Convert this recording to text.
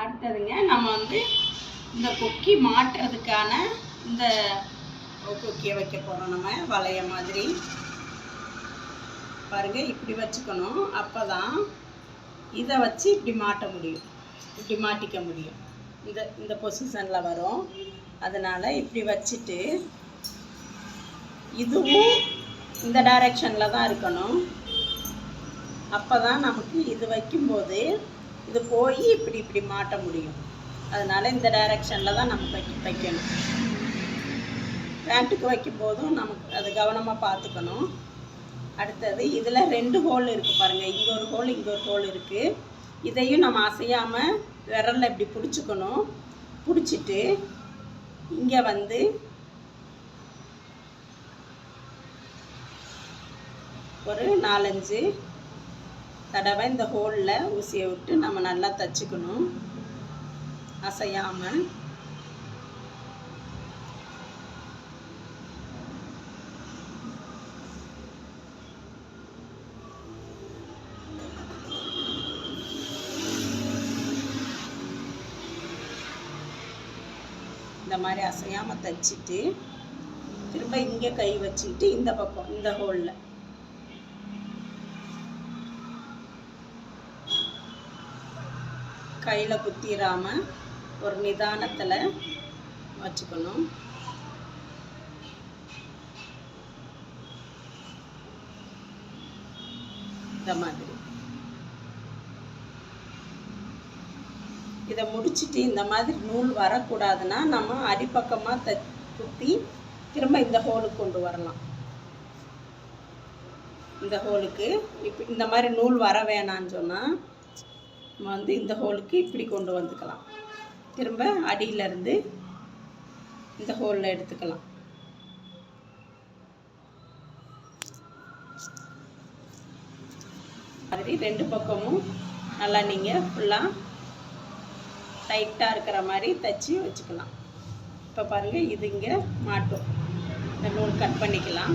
அடுத்ததுங்க நம்ம வந்து இந்த கொக்கி மாட்டுறதுக்கான இந்த கொக்கியை வைக்க போகிறோம். நம்ம வளைய மாதிரி பாருங்க, இப்படி வச்சுக்கணும். அப்போ தான் இதை வச்சு இப்படி மாட்ட முடியும், இப்படி மாட்டிக்க முடியும். இந்த பொசிஷனில் வரும். அதனால் இப்படி வச்சுட்டு இதுவும் இந்த டைரெக்ஷனில் தான் இருக்கணும். அப்போ தான் நமக்கு இது வைக்கும்போது இது போய் இப்படி இப்படி மாட்ட முடியும். அதனால் இந்த டைரெக்ஷனில் தான் நம்ம வைக்கணும். பேண்ட்டுக்கு வைக்கும்போதும் நமக்கு அது கவனமாக பார்த்துக்கணும். அடுத்தது இதில் 2 ஹோல் இருக்குது பாருங்கள். இங்கே ஒரு ஹோல், இங்கே ஒரு ஹோல் இருக்குது. இதையும் நம்ம அசையாமல் விரலில் இப்படி பிடிச்சிக்கணும். பிடிச்சிட்டு இங்கே வந்து ஒரு 4-5 தடவை இந்த ஹோலில் ஊசியை விட்டு நம்ம நல்லா தைச்சிக்கணும் அசையாமல். இந்த மாதிரி அசையாமல் தைச்சிட்டு திரும்ப இங்கே கை வச்சுக்கிட்டு இந்த பக்கம் இந்த ஹோலில் கையில் குத்திராமல் ஒரு நிதானத்தில் வச்சுக்கணும். இந்த மாதிரி இதை முடிச்சுட்டு இந்த மாதிரி நூல் வரக்கூடாதுன்னா நம்ம அடிப்பக்கமாக குத்தி திரும்ப இந்த ஹோலுக்கு கொண்டு வரலாம். இந்த ஹோலுக்கு இப்போ இந்த மாதிரி நூல் வர வேணான்னு சொன்னால் நம்ம வந்து இந்த ஹோலுக்கு இப்படி கொண்டு வந்துக்கலாம். திரும்ப அடியிலேருந்து இந்த ஹோலில் எடுத்துக்கலாம். மாதிரி 2 பக்கமும் நல்லா நீங்கள் ஃபுல்லாக டைட்டாக இருக்கிற மாதிரி தைச்சி வச்சுக்கலாம். இப்போ பாருங்கள், இது இங்கே மாட்டும். இந்த நூல் கட் பண்ணிக்கலாம்.